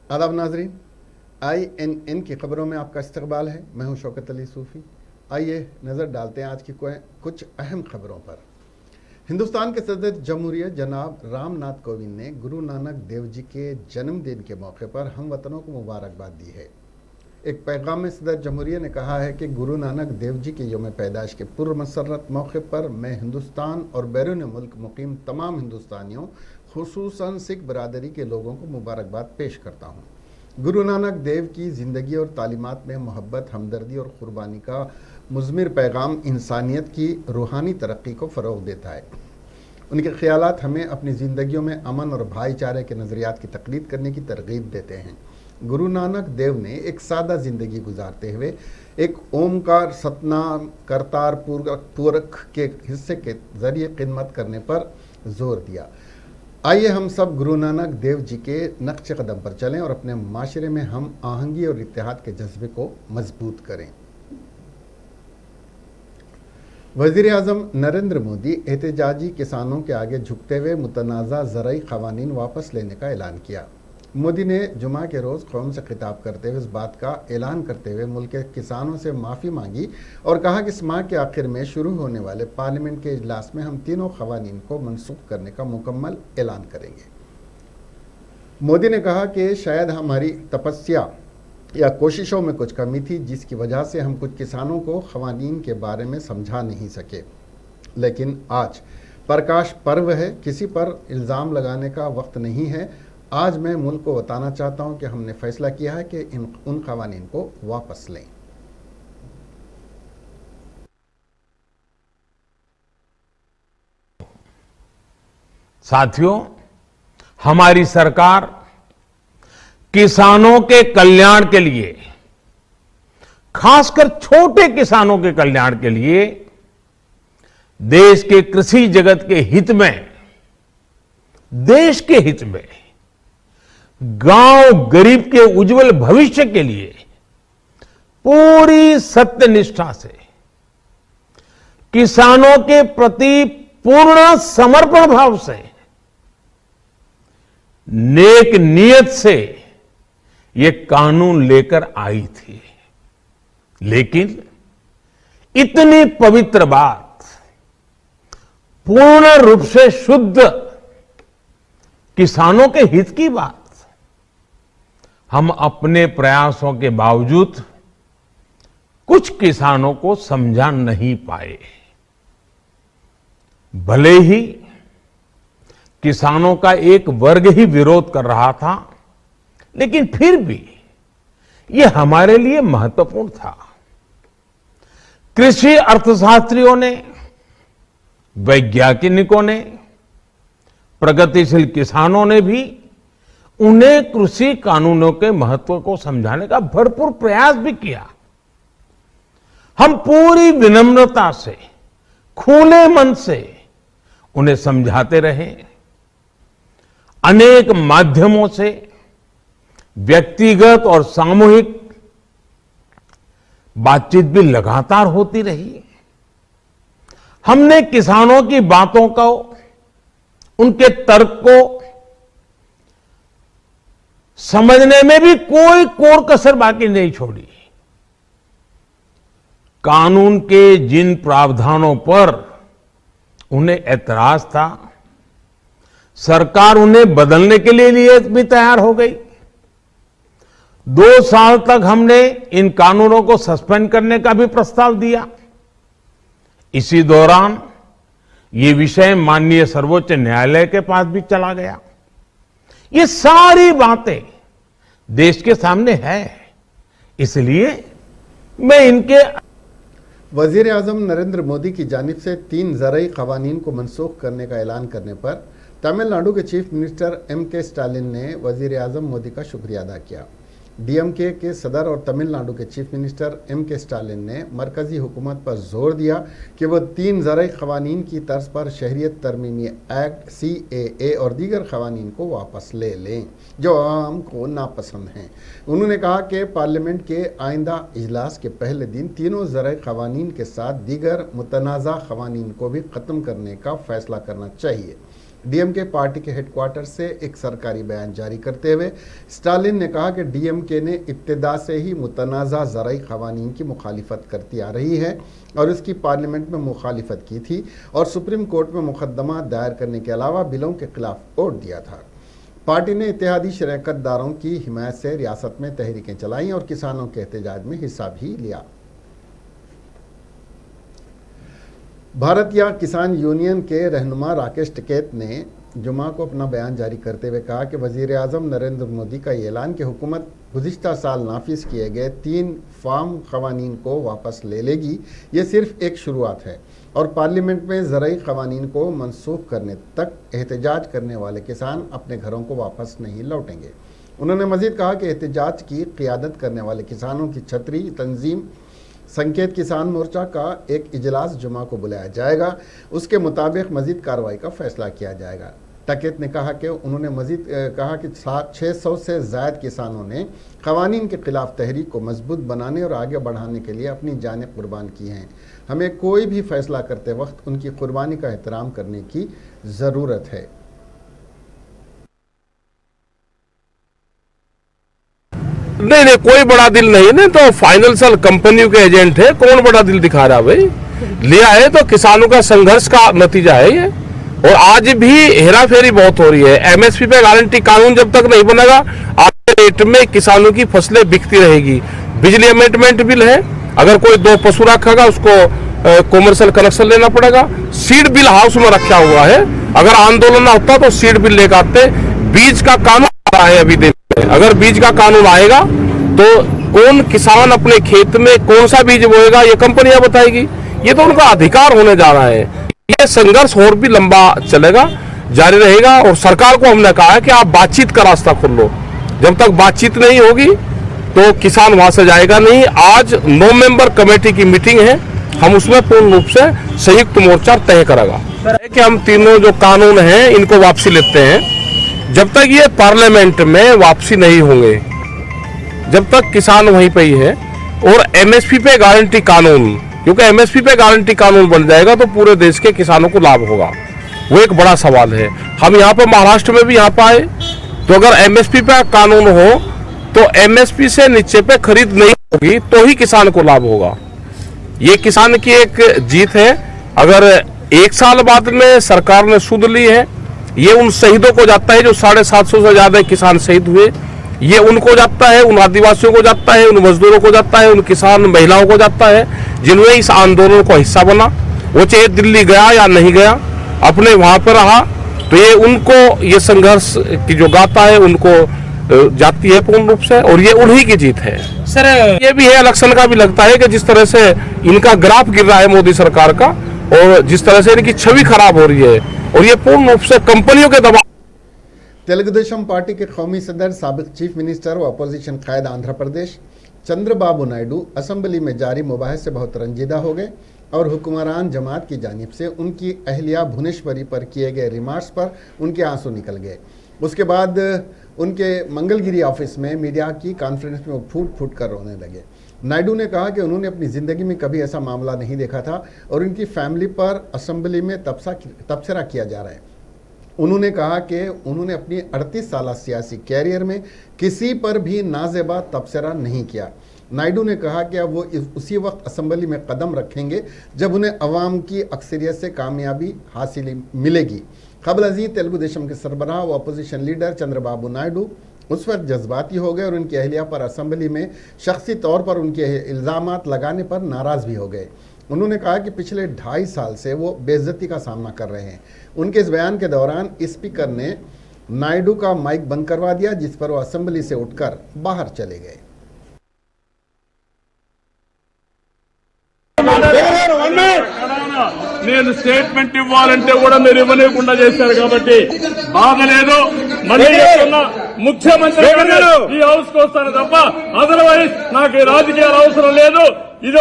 आदाब नाजरीन, INN की खबरों में आपका इस्तकबाल है। मैं हूं शौकत अली सूफ़ी। आइए नज़र डालते हैं आज की कुछ अहम खबरों पर। हिंदुस्तान के सदर जमहूरियत जनाब रामनाथ कोविंद ने गुरु नानक देव जी के जन्मदिन के मौके पर हम वतनों को मुबारकबाद दी है। एक पैगाम में सदर जमहूरियत ने कहा है कि गुरु नानक देव जी के यौम पैदाइश के पूर्व मसरत मौके पर मैं हिंदुस्तान और बैरून मुल्क मुकीम तमाम हिंदुस्तानियों, खुसूसन सिख बरादरी के लोगों को मुबारकबाद पेश करता हूँ। गुरु नानक देव की ज़िंदगी और तालीमात में मोहब्बत, हमदर्दी और क़ुरबानी का मुज़मिर पैगाम इंसानियत की रूहानी तरक्की को फ़रोग़ देता है। उनके ख़यालात हमें अपनी ज़िंदगियों में अमन और भाईचारे के नज़रियात की तक़लीद करने की तरग़ीब देते हैं। गुरु नानक देव ने एक सादा ज़िंदगी गुजारते हुए एक ओमकार, सतनाम, करतारपुर के हिस्से के ज़रिए खिदमत करने पर ज़ोर दिया। आइए हम सब गुरु नानक देव जी के नक्श कदम पर चलें और अपने माशरे में हम आहंगी और इत्तेहाद के जज्बे को मजबूत करें। वज़ीर आज़म नरेंद्र मोदी एहतजाजी किसानों के आगे झुकते हुए मुतनाज़ा ज़राई क़वानीन वापस लेने का ऐलान किया। मोदी ने जुमा के रोज़ कौम से खिताब करते हुए इस बात का ऐलान करते हुए मुल्क के किसानों से माफ़ी मांगी और कहा कि इस माह के आखिर में शुरू होने वाले पार्लियामेंट के इजलास में हम तीनों क़वानीन को मनसूख करने का मुकम्मल ऐलान करेंगे। मोदी ने कहा कि शायद हमारी तपस्या या कोशिशों में कुछ कमी थी, जिसकी वजह से हम कुछ किसानों को क़वानीन के बारे में समझा नहीं सके, लेकिन आज प्रकाश पर्व है, किसी पर इल्ज़ाम लगाने का वक्त नहीं है। आज मैं मुल्क को बताना चाहता हूं कि हमने फैसला किया है कि उन क़वानीन को वापस लें। साथियों, हमारी सरकार किसानों के कल्याण के लिए, खासकर छोटे किसानों के कल्याण के लिए, देश के कृषि जगत के हित में, देश के हित में, गांव गरीब के उज्जवल भविष्य के लिए पूरी सत्यनिष्ठा से, किसानों के प्रति पूर्ण समर्पण भाव से, नेक नियत से ये कानून लेकर आई थी। लेकिन इतनी पवित्र बात, पूर्ण रूप से शुद्ध किसानों के हित की बात, हम अपने प्रयासों के बावजूद कुछ किसानों को समझा नहीं पाए। भले ही किसानों का एक वर्ग ही विरोध कर रहा था, लेकिन फिर भी यह हमारे लिए महत्वपूर्ण था। कृषि अर्थशास्त्रियों ने, वैज्ञानिकों ने, प्रगतिशील किसानों ने भी उन्हें कृषि कानूनों के महत्व को समझाने का भरपूर प्रयास भी किया। हम पूरी विनम्रता से, खुले मन से उन्हें समझाते रहे। अनेक माध्यमों से व्यक्तिगत और सामूहिक बातचीत भी लगातार होती रही। हमने किसानों की बातों को, उनके तर्क को समझने में भी कोई कोर कसर बाकी नहीं छोड़ी। कानून के जिन प्रावधानों पर उन्हें ऐतराज था, सरकार उन्हें बदलने के लिए भी तैयार हो गई। 2 साल तक हमने इन कानूनों को सस्पेंड करने का भी प्रस्ताव दिया। इसी दौरान ये विषय माननीय सर्वोच्च न्यायालय के पास भी चला गया। ये सारी बातें देश के सामने है, इसलिए मैं इनके वज़ीर आज़म नरेंद्र मोदी की जानिब से 3 ज़राई क़वानीन को मनसूख करने का ऐलान करने पर तमिलनाडु के चीफ मिनिस्टर MK स्टालिन ने वज़ीर आज़म मोदी का शुक्रिया अदा किया। DMK के सदर और तमिलनाडु के चीफ मिनिस्टर MK स्टालिन ने मरकजी हुकूमत पर जोर दिया कि वह 3 ज़राई क़वानीन की तर्ज पर शहरियत तरमीमी एक्ट CAA और दीगर क़वानीन को वापस ले लें जो आवाम को नापसंद हैं। उन्होंने कहा कि पार्लियामेंट के आइंदा इजलास के पहले दिन तीनों ज़राई क़वानीन के साथ दीगर मुतनाज़ा क़वानीन को भी ख़त्म करने का फ़ैसला करना चाहिए। डीएमके पार्टी के हेडक्वार्टर से एक सरकारी बयान जारी करते हुए स्टालिन ने कहा कि डीएमके ने इब्तिदा से ही मुतनाज़ा ज़राई क़वानीन की मुखालिफत करती आ रही है और इसकी पार्लियामेंट में मुखालिफत की थी और सुप्रीम कोर्ट में मुकदमा दायर करने के अलावा बिलों के खिलाफ वोट दिया था। पार्टी ने इत्तेहादी शराकतदारों की हिमायत से रियासत में तहरीकें चलाईं और किसानों के एहतजाज में हिस्सा भी लिया। भारतीय किसान यूनियन के रहनुमा राकेश टिकैत ने जुमा को अपना बयान जारी करते हुए कहा कि वज़ीर आज़म नरेंद्र मोदी का ये ऐलान कि हुकूमत गुज़िश्ता साल नाफिज किए गए 3 फार्म क़वानीन को वापस ले लेगी, ये सिर्फ एक शुरुआत है और पार्लियामेंट में ज़राई क़वानीन को मनसूख करने तक एहतजाज करने वाले किसान अपने घरों को वापस नहीं लौटेंगे। उन्होंने मज़ीद कहा कि एहतजाज की क़ियादत करने वाले किसानों की छतरी तंजीम संकेत किसान मोर्चा का एक इजलास जुमा को बुलाया जाएगा, उसके मुताबिक मज़ीद कार्रवाई का फैसला किया जाएगा। टिकैत ने कहा कि उन्होंने मज़ीद कहा कि 600 से ज़ायद किसानों ने क़वानीन के ख़िलाफ़ तहरीक को मजबूत बनाने और आगे बढ़ाने के लिए अपनी जानें कुर्बान की हैं। हमें कोई भी फैसला करते वक्त उनकी कुर्बानी का एहतराम करने की ज़रूरत है। नहीं, कोई बड़ा दिल नहीं है, तो फाइनेंशियल कंपनियों के एजेंट है, कौन बड़ा दिल दिखा रहा भाई? लिया है तो किसानों का संघर्ष का नतीजा है ये। और आज भी हेरा फेरी बहुत हो रही है। एमएसपी पे गारंटी कानून जब तक नहीं बनेगा, आज के रेट में किसानों की फसलें बिकती रहेगी। बिजली अमेंडमेंट बिल है, अगर कोई 2 पशु रखेगा उसको कॉमर्शियल कनेक्शन लेना पड़ेगा। सीड बिल हाउस में रखा हुआ है, अगर आंदोलन ना होता तो सीड बिल लेकर आते। बीज का कानून आ रहा है अभी देश में, अगर बीज का कानून आएगा तो कौन किसान अपने खेत में कौन सा बीज बोएगा ये कंपनियां बताएगी। ये तो उनका अधिकार होने जा रहा है। ये संघर्ष और भी लंबा चलेगा, जारी रहेगा। और सरकार को हमने कहा है कि आप बातचीत का रास्ता खोल लो। जब तक बातचीत नहीं होगी तो किसान वहां से जाएगा नहीं। आज 9 मेंबर कमेटी की मीटिंग है, हम उसमें पूर्ण रूप से संयुक्त मोर्चा तय करेगा कि हम तीनों जो कानून हैं इनको वापसी लेते हैं। जब तक ये पार्लियामेंट में वापसी नहीं होंगे, जब तक किसान वहीं पे ही है। और एमएसपी पे गारंटी कानून, क्योंकि एमएसपी पे गारंटी कानून बन जाएगा तो पूरे देश के किसानों को लाभ होगा, वो एक बड़ा सवाल है। हम यहाँ पे महाराष्ट्र में भी यहाँ पे आए तो अगर एमएसपी पे कानून हो तो एमएसपी से नीचे पे खरीद नहीं होगी तो ही किसान को लाभ होगा। ये किसान की एक जीत है। अगर 1 साल बाद में सरकार ने सुध ली है, ये उन शहीदों को जाता है जो 750 से ज्यादा किसान शहीद हुए, ये उनको जाता है, उन आदिवासियों को जाता है, उन मजदूरों को जाता है, उन किसान महिलाओं को जाता है जिन्होंने इस आंदोलन को हिस्सा बना। वो चाहे दिल्ली गया या नहीं गया, अपने वहां पर रहा, तो ये उनको ये संघर्ष की जो गाथा है उनको जाती है पूर्ण रूप से, और ये उन्हीं की जीत है। सर ये भी है, इलेक्शन का भी लगता है कि जिस तरह से इनका ग्राफ गिर रहा है मोदी सरकार का और जिस तरह से इनकी छवि खराब हो रही है, और ये पूर्ण रूप से कंपनियों के दबाव। तेलुगु देशम पार्टी के कौमी सदर, साबिक चीफ मिनिस्टर व अपोजिशन कायद आंध्र प्रदेश चंद्रबाबू नायडू असम्बली में जारी मुबाहिस से बहुत रंजीदा हो गए और हुक्मरान जमात की जानिब से उनकी अहलिया भुवनेश्वरी पर किए गए रिमार्क्स पर उनके आंसू निकल गए। उसके बाद उनके मंगलगिरी ऑफिस में मीडिया की कॉन्फ्रेंस में वो फूट फूट कर रोने लगे। नायडू ने कहा कि उन्होंने अपनी ज़िंदगी में कभी ऐसा मामला नहीं देखा था और उनकी फैमिली पर असम्बली में तबसरा किया जा रहा है। उन्होंने कहा कि उन्होंने अपनी 38 साल सियासी कैरियर में किसी पर भी नाजेबा तबसरा नहीं किया। नायडू ने कहा कि अब वो उसी वक्त असम्बली में कदम रखेंगे जब उन्हें अवाम की अक्सरियत से कामयाबी हासिल मिलेगी। क़ब्ल अज़ीज़ तेलुगु देशम के सरबराह व अपोजिशन लीडर चंद्रबाबू नायडू उस वक्त जज्बाती हो गए और उनकी अहलिया पर असम्बली में शख्सी तौर पर उनके इल्ज़ामात लगाने पर नाराज़ भी हो गए। उन्होंने कहा कि पिछले 2.5 साल से वो बेइज्जती का सामना कर रहे हैं। उनके इस बयान के दौरान स्पीकर ने नायडू का माइक बंद करवा दिया, जिस पर वो असम्बली से उठकर बाहर चले गए। నేను స్టేట్మెంట్ ఇవ్వాలంటే కూడా మీరు ఇవ్వలేకుండా చేశారు కాబట్టి బాగలేదు. మళ్ళీ చెప్తున్నా, ముఖ్యమంత్రి ఈ హౌస్ కు వస్తాను తప్ప అదర్వైజ్ నాకు రాజకీయాలు అవసరం లేదు. ఇది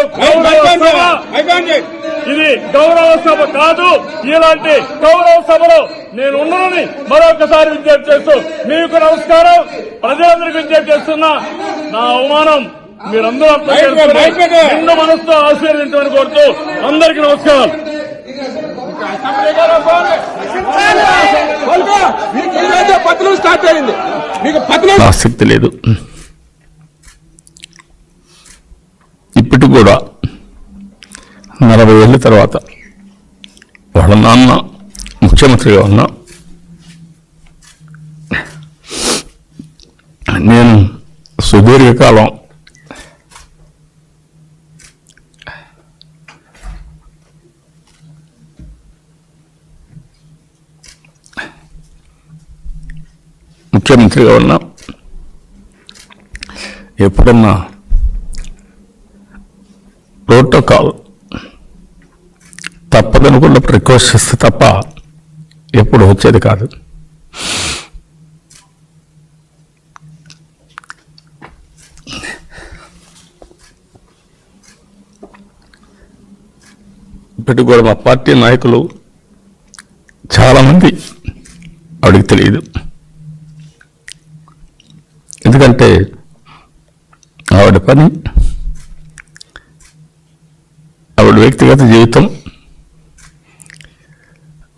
గౌరవ సభ కాదు. ఇలాంటి గౌరవ సభలో నేను ఉన్నానని మరొకసారి విజ్ఞప్తి చేస్తూ మీకు నమస్కారం. ప్రజలందరికీ విజ్ఞప్తి చేస్తున్నా, నా అవమానం మీరందరూ అర్థం చేసుకుని నిండు మనసుతో ఆశీర్వదించమని కోరుతూ అందరికీ నమస్కారం. పతనం స్టార్ట్ అయింది, మీకు పతనం ఆసక్తి లేదు. ఇప్పటికి కూడా 40 ఏళ్ళ తర్వాత వాళ్ళ నాన్న ముఖ్యమంత్రిగా ఉన్నా నేను సుదీర్ఘకాలం ముఖ్యమంత్రిగా ఉన్నా ఎప్పుడన్నా ప్రోటోకాల్ తప్పదనుకున్న రిక్వెస్ట్ చేస్తే తప్ప ఎప్పుడు వచ్చేది కాదు. ఇప్పటికి కూడా మా పార్టీ నాయకులు చాలామంది ఆవిడకి తెలియదు. ఎందుకంటే ఆవిడ పని, ఆవిడ వ్యక్తిగత జీవితం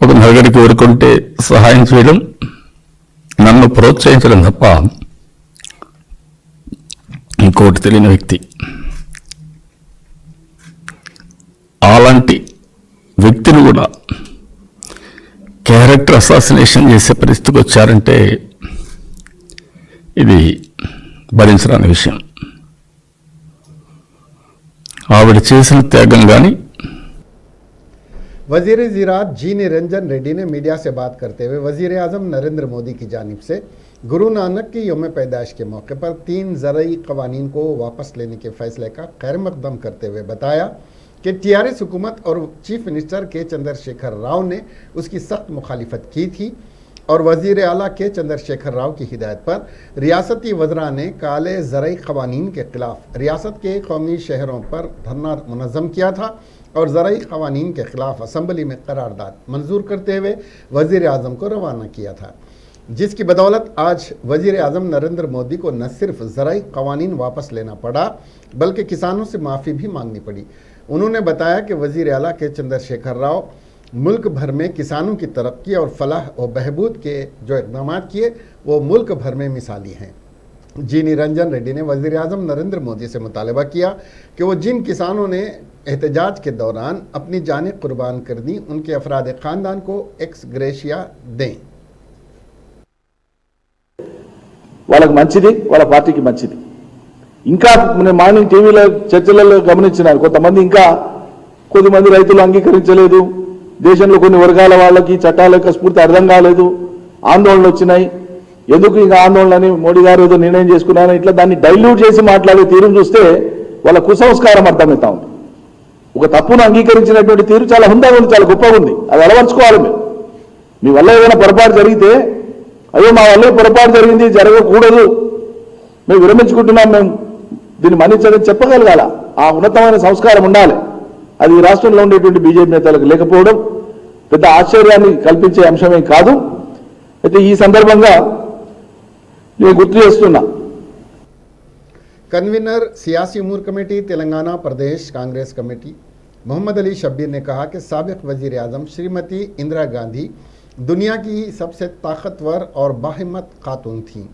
ఒక నలుగురికి కోరుకుంటే సహాయం చేయడం, నన్ను ప్రోత్సహించడం తప్ప ఇంకోటి తెలియని వ్యక్తి. అలాంటి వ్యక్తిని కూడా క్యారెక్టర్ అసాసినేషన్ చేసే పరిస్థితికి వచ్చారంటే ఇది భరించరాని విషయం. ఆవిడ చేసిన త్యాగం కానీ. वजीर ज़राअत जी निरंजन रेड्डी ने मीडिया से बात करते हुए वजीर आज़म नरेंद्र मोदी की जानिब से गुरु नानक की यौम पैदाइश के मौके पर 3 ज़रई क़वानीन को वापस लेने के फैसले का खैर मकदम करते हुए बताया कि टीआरएस हुकूमत और चीफ मिनिस्टर के चंद्रशेखर राव ने उसकी सख्त मुखालिफत की थी और वज़ीर आला के चंद्रशेखर राव की हिदायत पर रियासती वज़रा ने काले ज़रई क़वानीन के ख़िलाफ़ रियासत के कौमी शहरों पर धरना मुनज़्ज़म किया था और ज़रई क़वानीन के ख़िलाफ़ असम्बली में करारदाद मंजूर करते हुए वज़ीर आज़म को रवाना किया था, जिसकी बदौलत आज वज़ीर आज़म नरेंद्र मोदी को न सिर्फ ज़रई क़वानीन वापस लेना पड़ा बल्कि किसानों से माफ़ी भी मांगनी पड़ी। उन्होंने बताया कि वज़ीर आला के चंद्रशेखर राव मुल्क भर में किसानों की तरक्की और फलाह और बहबूद के जो इक़दाम किए वो मुल्क भर में मिसाली हैं। जी निरंजन रेड्डी ने वज़ीर आज़म नरेंद्र मोदी से मुतालबा किया कि वो जिन किसानों ने एहतजाज के दौरान अपनी जानें कुर्बान कर दी उनके अफराद ख़ानदान को एक्स ग्रेशिया दें। వాళ్ళకి మంచిది, వాళ్ళ పార్టీకి మంచిది. ఇంకా మార్నింగ్ టీవీలో చర్చలలో గమనించినారు, కొంతమంది ఇంకా కొద్దిమంది రైతులు అంగీకరించలేదు, దేశంలో కొన్ని వర్గాల వాళ్ళకి చట్టాల యొక్క స్ఫూర్తి అర్థం కాలేదు, ఆందోళనలు వచ్చినాయి. ఎందుకు ఇంకా ఆందోళనని మోడీ గారు ఏదో నిర్ణయం చేసుకున్నారని ఇట్లా దాన్ని డైల్యూట్ చేసి మాట్లాడే తీరును చూస్తే వాళ్ళ కుసంస్కారం అర్థమవుతా ఉంది. ఒక తప్పును అంగీకరించినటువంటి తీరు చాలా హుందాగా ఉంది, చాలా గొప్పగా ఉంది. అది అలవర్చుకోవాలి. మీ వల్ల ఏదైనా పొరపాటు జరిగితే అయ్యో మా వల్ల పొరపాటు జరిగింది, జరగకూడదు, మేము విరమించుకుంటున్నాం, మేము దీన్ని మన్నించడం చెప్పగలగాల. ఆ ఉన్నతమైన సంస్కారం ఉండాలి. అది ఈ రాష్ట్రంలో ఉండేటువంటి బీజేపీ నేతలకు లేకపోవడం పెద్ద ఆశ్చర్యాన్ని కల్పించే అంశమే కాదు. అయితే ఈ సందర్భంగా నేను గుర్తు చేస్తున్నా, कन्वीनर सियासी उमूर कमेटी तेलंगाना प्रदेश कांग्रेस कमेटी मोहम्मद अली शब्बीर ने कहा कि साबिक वज़ीर आज़म श्रीमती इंदिरा गांधी दुनिया की सबसे ताकतवर और बाहिम्मत खातून थीं,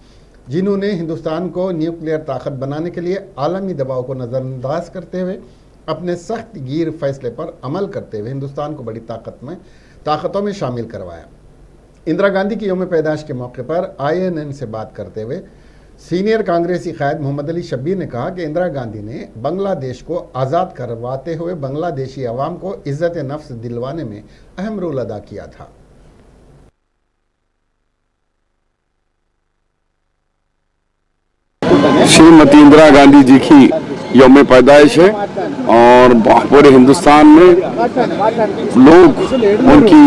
जिन्होंने हिंदुस्तान को न्यूक्लियर ताकत बनाने के लिए आलमी दबाव को नज़रअंदाज करते हुए अपने सख्त गिर फैसले पर अमल करते हुए हिंदुस्तान को बड़ी ताकतों में शामिल करवाया। इंदिरा गांधी की यौम पैदाइश के मौके पर INN से बात करते हुए सीनियर कांग्रेसी क़ायद मोहम्मद अली शब्बीर ने कहा कि इंदिरा गांधी ने बांग्लादेश को आज़ाद करवाते हुए बांग्लादेशी अवाम को इज़्ज़त नफ्स दिलवाने में अहम रोल अदा किया था। श्रीमती इंदिरा गांधी जी की यौम पैदाइश है और पूरे हिंदुस्तान में लोग उनकी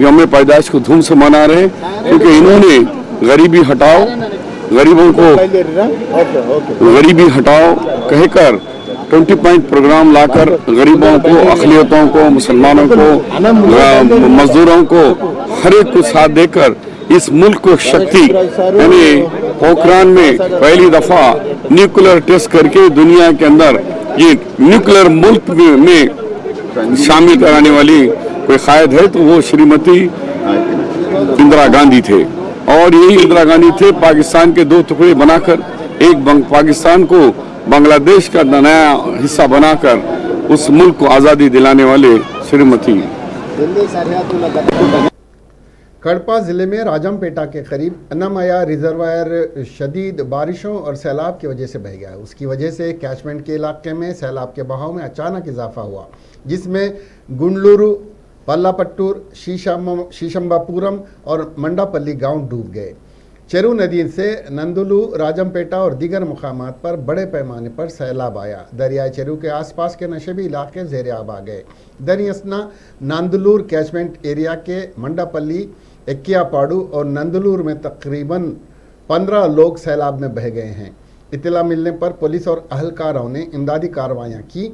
यौम पैदाइश को धूम से मना रहे हैं, क्योंकि इन्होंने गरीबी हटाओ, गरीबों को गरीबी हटाओ कहकर 20 पॉइंट प्रोग्राम लाकर गरीबों को, अक़लियतों को, मुसलमानों को, मजदूरों को हर एक को साथ देकर इस मुल्क को शक्ति यानी पोखरान में पहली दफा न्यूक्लियर टेस्ट करके दुनिया के अंदर ये न्यूक्लियर मुल्क में शामिल कराने वाली कोई क़ायद है तो वो श्रीमती इंदिरा गांधी थे और यही इंदिरा गांधी थे पाकिस्तान के दो टुकड़े बनाकर एक पाकिस्तान को बांग्लादेश का नया हिस्सा बनाकर उस मुल्क को आज़ादी दिलाने वाले श्रीमती। कड़पा जिले में राजमपेटा के करीब अन्नामया रिजर्वायर शदीद बारिशों और सैलाब की वजह से बह गया। उसकी वजह से कैचमेंट के इलाके में सैलाब के बहाव में अचानक इजाफा हुआ, जिसमें गुंडलूरू, पल्लापट्टूर, शीशंबापुरम और मंडापल्ली गांव डूब गए। चेरू नदी से नंदुलू, राजमपेटा और दीगर मुकामात पर बड़े पैमाने पर सैलाब आया। दरियाई चेरू के आसपास के नशेबी इलाके ज़ेर आब आ गए। दरियासना नांदलूर कैचमेंट एरिया के मंडापल्ली, एक्कियापाड़ू और नंदलूर में तकरीबन 15 लोग सैलाब में बह गए हैं। इत्तला मिलने पर पुलिस और अहलकारों ने इमदादी कार्रवाइयाँ की।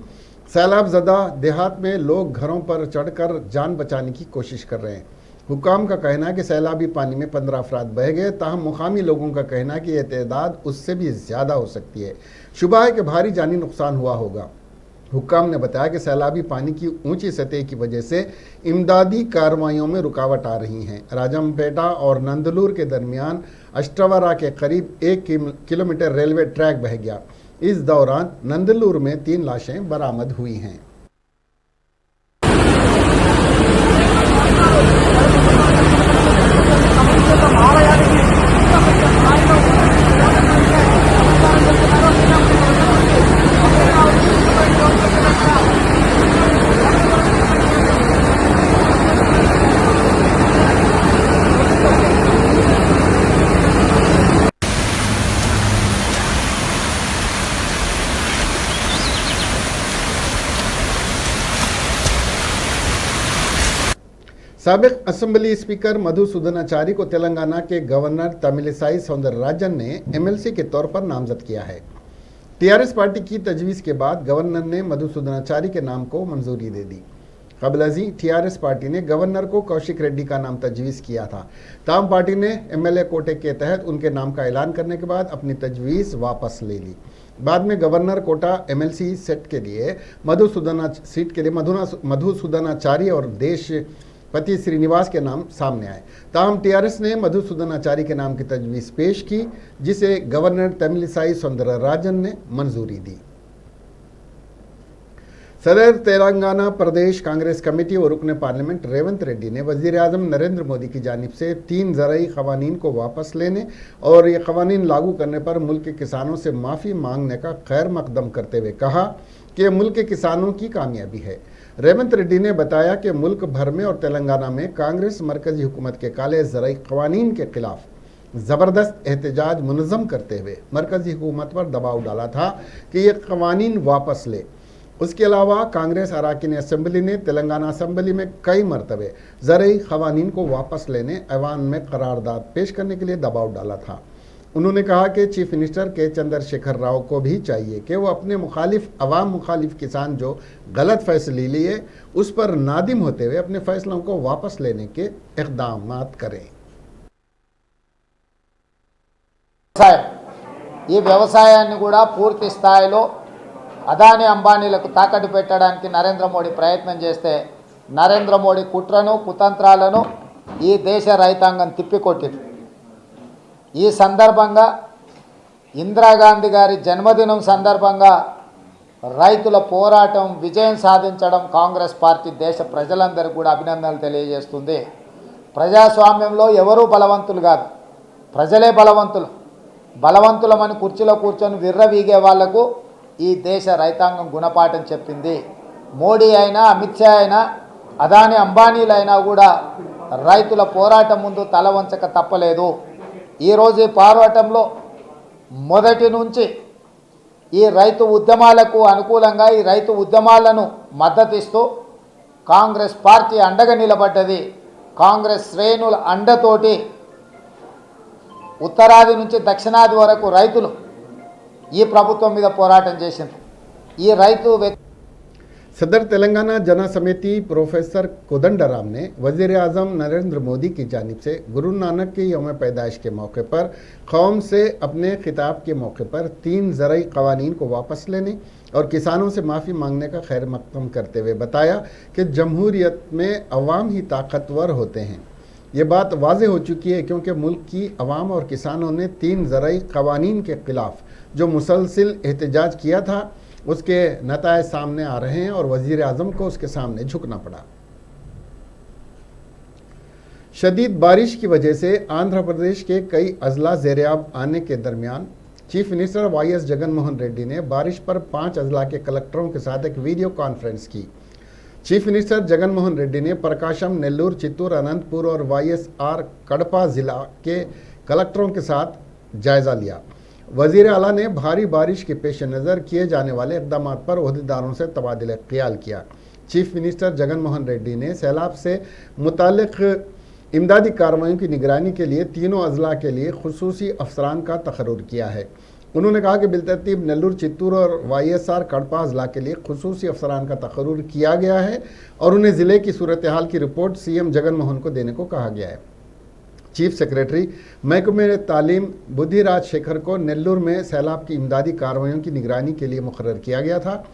सैलाब ज़दा देहात में लोग घरों पर चढ़कर जान बचाने की कोशिश कर रहे हैं। हुकाम का कहना है कि सैलाबी पानी में 15 अफराद बह गए, ताहम मुकामी लोगों का कहना है कि यह तादाद उससे भी ज़्यादा हो सकती है। शुबा है कि भारी जानी नुकसान हुआ होगा। हुक्काम ने बताया कि सैलाबी पानी की ऊंची सतह की वजह से इमदादी कार्रवाइयों में रुकावट आ रही हैं। राजमपेटा और नंदलूर के दरमियान अष्टवरा के करीब 1 किलोमीटर रेलवे ट्रैक बह गया। इस दौरान नंदलूर में 3 लाशें बरामद हुई हैं। साबिक असेंबली स्पीकर मधुसूदनाचारी को तेलंगाना के गवर्नर तमिलिसाई सौंदरराजन ने एमएलसी के तौर पर नामजद किया है। टीआरएस पार्टी की तजवीज़ के बाद गवर्नर ने मधुसूदनाचारी के नाम को मंजूरी दे दी। कबल अजी टीआरएस पार्टी ने गवर्नर को कौशिक रेड्डी का नाम तजवीज़ किया था। ताम पार्टी ने एमएलए कोटे के तहत उनके नाम का ऐलान करने के बाद अपनी तजवीज़ वापस ले ली। बाद में गवर्नर कोटा एमएलसी सीट के लिए मधुसूदनाचारी और देश पति श्रीनिवास के नाम सामने आए। ताहम टीआरएस ने मधुसूदनाचारी के नाम की तजवीज़ पेश की, जिसे गवर्नर तमिलिसाई सौंदरराजन ने मंजूरी दी। सदर तेलंगाना प्रदेश कांग्रेस कमेटी और रुकन पार्लियामेंट रेवंत रेड्डी ने वज़ीर आज़म नरेंद्र मोदी की जानिब से 3 ज़राई क़वानीन को वापस लेने और ये क़वानीन लागू करने पर मुल्क के किसानों से माफ़ी मांगने का खैर मकदम करते हुए कहा कि मुल्क के किसानों की कामयाबी है। रेवंत रेड्डी ने बताया कि मुल्क भर में और तेलंगाना में कांग्रेस मरकजी हुकूमत के काले ज़राई क़वानीन के खिलाफ ज़बरदस्त एहतजाज मुनज़्ज़म करते हुए मरकजी हुकूमत पर दबाव डाला था कि ये क़वानीन वापस ले। उसके अलावा कांग्रेस अराकीन असम्बली ने तेलंगाना असम्बली में कई मरतबे ज़राई क़वानीन को वापस लेने ऐवान में करारदाद पेश करने के लिए दबाव डाला था। उन्होंने कहा कि चीफ मिनिस्टर के चंद्रशेखर राव को भी चाहिए कि वो अपने अवाम मुखालिफ किसान जो गलत फैसले लिए उस पर नादिम होते हुए अपने फैसलों को वापस लेने के इक़दाम करें। ఈ వ్యవసాయాన్ని కూడా పూర్తి స్థాయిలో అదాని అంబానీలకు తాకట్టు పెట్టడానికి నరేంద్ర మోడీ ప్రయత్నం చేస్తే నరేంద్ర మోడీ కుట్రను కుతంత్రాలను ఈ దేశ రైతాంగం తిప్పికొట్టింది। ఈ సందర్భంగా ఇందిరాగాంధీ గారి జన్మదినం సందర్భంగా రైతుల పోరాటం విజయం సాధించడం కాంగ్రెస్ పార్టీ దేశ ప్రజలందరికీ కూడా అభినందనలు తెలియజేస్తుంది। ప్రజాస్వామ్యంలో ఎవరూ బలవంతులు కాదు, ప్రజలే బలవంతులు। బలవంతులమని కుర్చీలో కూర్చొని విర్రవీగే వాళ్లకు ఈ దేశ రైతాంగం గుణపాఠం చెప్పింది। మోడీ అయినా అమిత్ షా అయినా అదాని అంబానీలైనా కూడా రైతుల పోరాటం ముందు తల వంచక తప్పలేదు। ఈరోజు ఈ పోరాటంలో మొదటి నుంచి ఈ రైతు ఉద్యమాలకు అనుకూలంగా ఈ రైతు ఉద్యమాలను మద్దతిస్తూ కాంగ్రెస్ పార్టీ అండగా నిలబడ్డది। కాంగ్రెస్ శ్రేణుల అండతోటి ఉత్తరాది నుంచి దక్షిణాది వరకు రైతులు ఈ ప్రభుత్వం మీద పోరాటం చేసింది। ఈ రైతు सदर तेलंगाना जना समिति प्रोफेसर कोदंडराम ने वज़ीर आज़म नरेंद्र मोदी की जानिब से गुरु नानक की यौम पैदाइश के मौके पर कौम से अपने खिताब के मौके पर 3 ज़राई क़वानीन को वापस लेने और किसानों से माफ़ी मांगने का खैर मकदम करते हुए बताया कि जमहूरियत में अवाम ही ताकतवर होते हैं। ये बात वाज़ेह हो चुकी है क्योंकि मुल्क की अवाम और किसानों ने 3 ज़रई क़वानीन के ख़िलाफ़ जो मुसलसिल एहतजाज किया था उसके नताए सामने आ रहे हैं और वज़ीर आज़म को उसके सामने झुकना पड़ा। शदीद बारिश की वजह से आंध्र प्रदेश के कई अजला ज़ेर-ए-आब आने के दरमियान चीफ मिनिस्टर वाई.एस. जगन मोहन रेड्डी ने बारिश पर 5 अजला के कलेक्टरों के साथ एक वीडियो कॉन्फ्रेंस की। चीफ मिनिस्टर जगन मोहन रेड्डी ने प्रकाशम, नेल्लूर, चित्तूर, अनंतपुर और वाई.एस.आर. कड़पा जिला के कलेक्टरों के साथ जायजा लिया। वजीर आला ने भारी बारिश के पेश नज़र किए जाने वाले इक़दाम पर ओहदेदारों से तबादला ख्याल किया। चीफ मिनिस्टर जगन मोहन रेड्डी ने सैलाब से मुताल्लिक़ इमदादी कार्रवाइयों की निगरानी के लिए तीनों अजला के लिए खुसूसी अफसरान का तकर्रुर किया है। उन्होंने कहा कि बिलतरतीब नेल्लूर, चित्तूर और वाई.एस.आर. कड़पा अजला के लिए खुसूसी अफसरान का तकर्रुर किया गया है और उन्हें ज़िले की सूरत हाल की रिपोर्ट सीएम जगन मोहन को देने को कहा गया है। चीफ सेक्रेटरी महकमे तालीम बुद्धिराज शेखर को नेल्लूर में सैलाब की इमदादी कार्रवाइयों की निगरानी के लिए मुकर्रर किया गया था।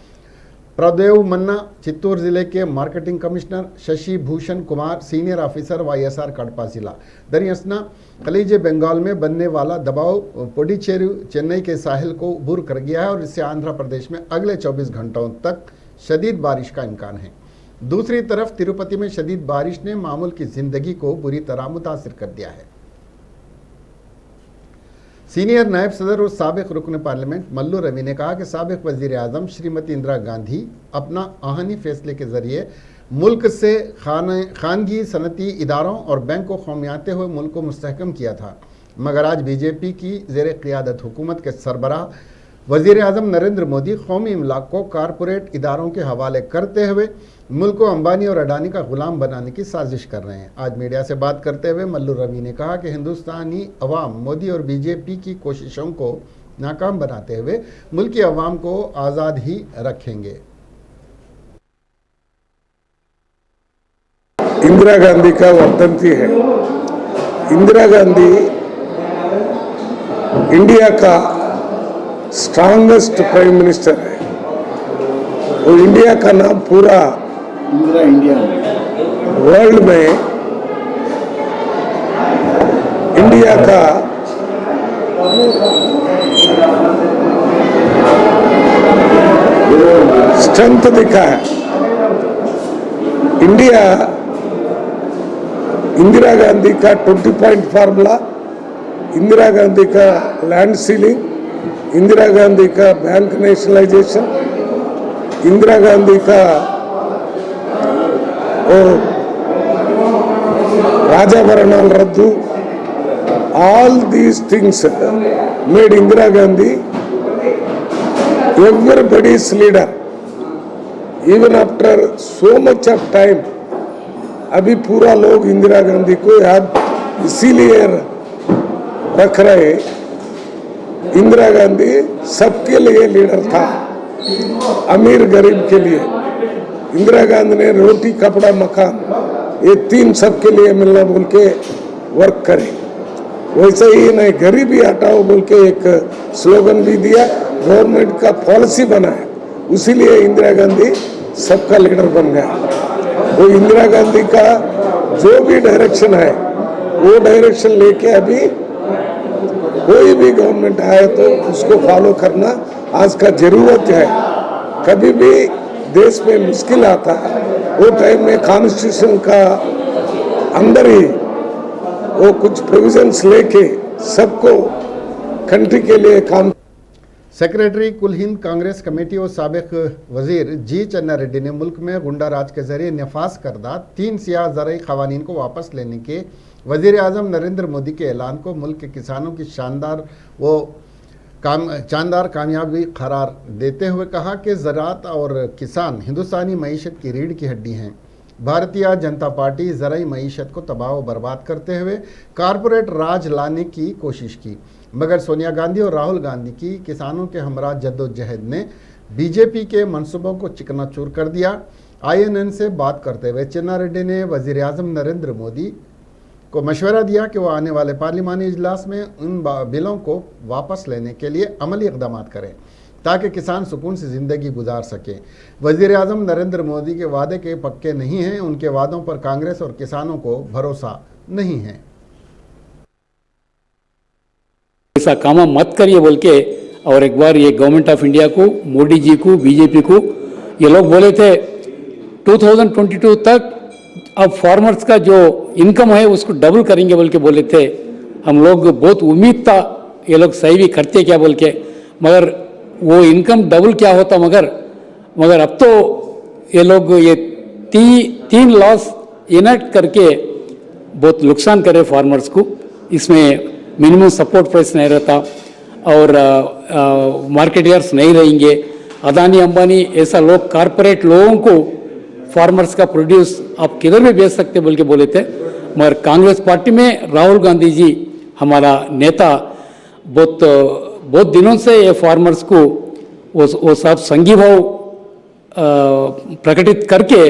प्रदेव मन्ना चित्तूर जिले के marketing commissioner, Shashi Bhushan Kumar senior officer YSR. Kadapa जिला। दरियासना खलीज बंगाल में बनने वाला दबाव पुडुचेरी, चेन्नई के साहिल को उबूर कर गया है और इससे आंध्र प्रदेश में अगले 24 घंटों तक शदीद बारिश का इम्कान है। दूसरी तरफ तिरुपति में शदीद बारिश ने मामूल की जिंदगी को बुरी तरह मुतासिर कर दिया है। सीनियर नायब सदर और साबिक रुकन पार्लियामेंट मल्लू रवि ने कहा कि साबिक वजीर आजम श्रीमती इंदिरा गांधी अपना आहनी फैसले के जरिए मुल्क से खानगी सनती इदारों और बैंक को खौमियाते हुए मुल्क को मुस्तहकम किया था, मगर आज बीजेपी की ज़ेर क़ियादत हुकूमत के सरबराह वज़ीर आज़म नरेंद्र मोदी कौमी इमलाक को कारपोरेट इदारों के हवाले करते हुए मुल्क को अंबानी और अडानी का गुलाम बनाने की साजिश कर रहे हैं। आज मीडिया से बात करते हुए मल्लू रवि ने कहा कि हिंदुस्तानी अवाम मोदी और बीजेपी की कोशिशों को नाकाम बनाते हुए मुल्क की अवाम को आज़ाद ही रखेंगे। इंदिरा गांधी का वर्धंती है। इंदिरा गांधी इंडिया का स्ट्रांगेस्ट प्राइम मिनिस्टर है और इंडिया का नाम पूरा इंडिया वर्ल्ड में इंडिया का स्ट्रेंथ दिखा है। इंडिया इंदिरा गांधी का 20 पॉइंट फार्मूला, इंदिरा गांधी का लैंड सीलिंग, इंदिरा गांधी का बैंक नेशनलाइजेशन, इंदिरा गांधी का राजा भरणाल रद्दू, all these things made Indira Gandhi everybody's leader. Even after so much of time, अभी पूरा लोग इंदिरा गांधी को याद इसीलिए रख रहे। इंदिरा गांधी सबके लिए लीडर था, अमीर गरीब के लिए। इंदिरा गांधी ने रोटी, कपड़ा, मकान ये 3 सबके लिए मिलना बोल के वर्क करे। वैसे ही नहीं, गरीबी हटाओ बोल के एक स्लोगन भी दिया, गवर्नमेंट का पॉलिसी बनाया, उसीलिए इंदिरा गांधी सबका लीडर बन गया। वो इंदिरा गांधी का जो भी डायरेक्शन है वो डायरेक्शन लेके अभी कोई भी गवर्नमेंट आए तो उसको फॉलो करना आज का जरूरत है। कभी भी देश में मुश्किल आता है वो टाइम में कॉन्स्टिट्यूशन का अंदर ही वो कुछ प्रोविजंस लेके सबको कंट्री के लिए काम। सेक्रेटरी कुल हिंद कांग्रेस कमेटी और साबिक वजीर जी चन्ना रेड्डी ने मुल्क में गुंडा राज के जरिए नफाज करदा 3 सियाह ज़रई क़वानीन को वापस लेने के वजीर आज़म नरेंद्र मोदी के ऐलान को मुल्क के किसानों की शानदार कामयाबी करार देते हुए कहा कि ज़राअत और किसान हिंदुस्तानी मईशत की रीढ़ की हड्डी हैं। भारतीय जनता पार्टी ज़रई मईशत को तबाह व बर्बाद करते हुए कारपोरेट राज लाने की कोशिश की, मगर सोनिया गांधी और राहुल गांधी की किसानों के हमरा जद्दोजहद ने बीजेपी के मंसूबों को चिकनाचूर कर दिया। INN से बात करते हुए चन्ना रेड्डी ने वज़ीर आज़म नरेंद्र मोदी को मशवरा दिया कि वो आने वाले पार्लिमानी इजलास में उन बिलों को वापस लेने के लिए अमली इक़दाम करें ताकि किसान सुकून से ज़िंदगी गुजार सकें। वज़ीर आज़म नरेंद्र मोदी के वादे के पक्के नहीं हैं, उनके वादों पर कांग्रेस और किसानों को भरोसा नहीं हैं। ऐसा काम मत करिए बोल के, और एक बार ये गवर्नमेंट ऑफ इंडिया को, मोदी जी को, बीजेपी को, ये लोग बोले थे 2022 तक अब फार्मर्स का जो इनकम है उसको डबल करेंगे बोल के बोले थे। हम लोग बहुत उम्मीद था ये लोग सही भी करते क्या बोल के, मगर वो इनकम डबल क्या होता, मगर अब तो ये लोग ये तीन लॉस इनेक्ट करके बहुत नुकसान करे फार्मर्स को। इसमें मिनिमम सपोर्ट प्राइस नहीं रहता और मार्केट यार्ड्स नहीं रहेंगे। अदानी अंबानी ऐसा लोग, कारपोरेट लोगों को फार्मर्स का प्रोड्यूस आप किधर भी बेच सकते बोल के बोले थे, मगर कांग्रेस पार्टी में राहुल गांधी जी हमारा नेता बहुत दिनों से ये फार्मर्स को वो सब संघी भाव प्रकटित करके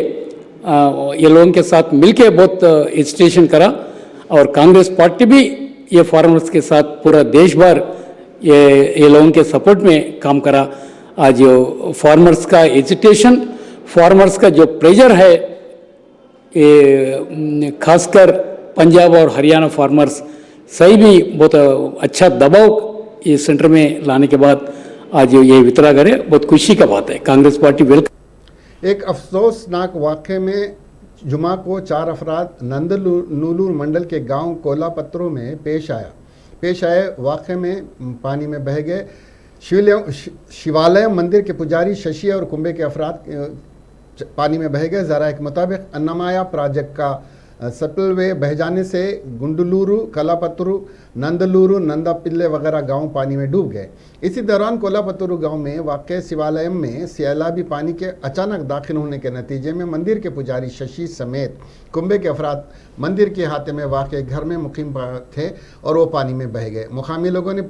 ये लोगों के साथ मिलके बहुत एजिटेशन करा, और कांग्रेस पार्टी भी ये फार्मर्स के साथ पूरा देश भर ये लोगों के सपोर्ट में काम करा। आज फार्मर्स का एजिटेशन, फार्मर्स का जो प्रेशर है, ये खासकर पंजाब और हरियाणा फार्मर्स सही भी बहुत अच्छा दबाव इस सेंटर में लाने के बाद आज ये वितरा करे, बहुत खुशी का बात है। Congress party welcome. एक अफसोसनाक वाक़े में जुमा को 4 अफराद नंदनूलूर मंडल के गांव कोलापत्रों में पेश आए वाक़े में पानी में बह गए शिवालय मंदिर के पुजारी शशि और कुंबे के अफराद पानी में बह गए। ज़राए के मुताबिक अन्नमाया प्रोजेक्ट का सप्लवे बह जाने से गुंडलूरू, कलापत्रू, नंदलूरू, नंदापिल्ले वगैरह गांव पानी में डूब गए। इसी दौरान कोलापत्रू गांव में वाक़ शिवालय में सैलाबी पानी के अचानक दाखिल होने के नतीजे में मंदिर के पुजारी शशि समेत कुंबे के अफराद मंदिर के अहाते में वाक़ घर में मुकीम थे और वो पानी में बह गए। मुकामी लोगों ने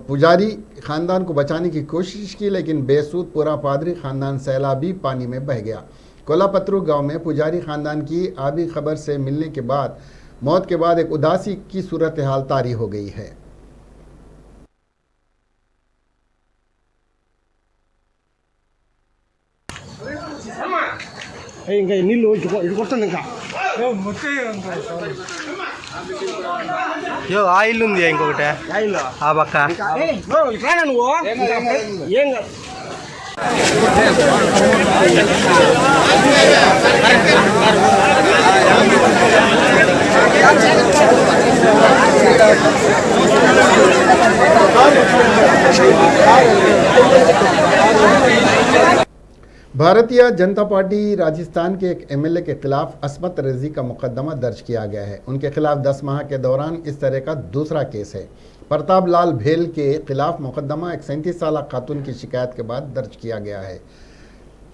पुजारी ख़ानदान को बचाने की कोशिश की, लेकिन बेसूद पूरा पादरी ख़ानदान सैलाबी पानी में बह गया। कोलापत्रू गांव में पुजारी ख़ानदान की आबी खबर से मिलने के बाद मौत के बाद एक उदासी की सूरत हाल तारी हो गई है। ఆయిల్ ఉంది ఇంకొకటి ఆ పక్క भारतीय जनता पार्टी राजस्थान के एक एमएलए के खिलाफ असमत रेजी का मुकदमा दर्ज किया गया है। उनके खिलाफ 10 माह के दौरान इस तरह का दूसरा केस है। प्रताप लाल भेल के खिलाफ मुकदमा एक 37 साल खातून की शिकायत के बाद दर्ज किया गया है।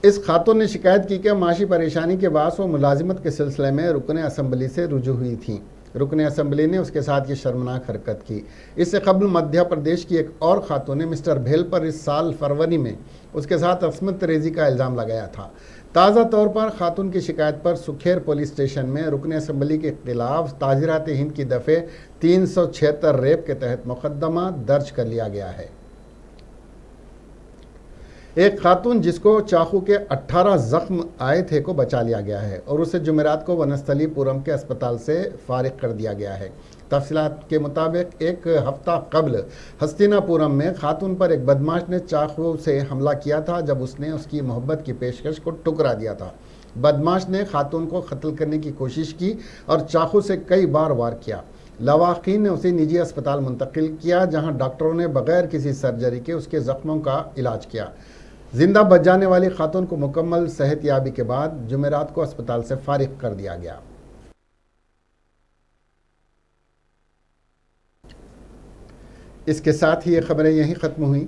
इस खातून ने शिकायत की कि माशी परेशानी के बाद वो मुलाजिमत के सिलसिले में रुकने असम्बली से रुजू हुई थी। रुकने असम्बली ने उसके साथ ये शर्मनाक हरकत की। इससे कबल मध्य प्रदेश की एक और खातून ने मिस्टर भेल पर इस साल फरवरी में उसके साथ असमत रेजी का इल्ज़ाम लगाया था। ताज़ा तौर पर खातून की शिकायत पर सुखेर पुलिस स्टेशन में रुकने असम्बली के खिलाफ ताजरात हिंद की दफ़े 376 रेप के तहत मुकदमा दर्ज कर लिया गया है। एक खातून जिसको चाकू के 18 जख्म आए थे को बचा लिया गया है और उसे जुमेरात को वनस्थलीपुरम के अस्पताल से फारिग कर दिया गया है। तफसीलात के मुताबिक एक हफ्ता कबल हस्तिनापुरम में खातून पर एक बदमाश ने चाकू से हमला किया था जब उसने उसकी मोहब्बत की पेशकश को ठुकरा दिया था। बदमाश ने खातून को कत्ल करने की कोशिश की और चाकू से कई बार वार किया। लवाकीन ने उसे निजी अस्पताल मुंतकिल किया जहां डॉक्टरों ने बगैर किसी सर्जरी के उसके जख्मों का इलाज किया। जिंदा बच जाने वाली खातून को मुकम्मल सेहतयाबी के बाद जुमेरात को अस्पताल से फारिग कर दिया गया। इसके साथ ही ये खबरें यहीं ख़त्म हुई।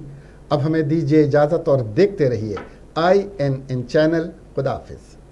अब हमें दीजिए इजाज़त और देखते रहिए INN चैनल। खुदा हाफिज़।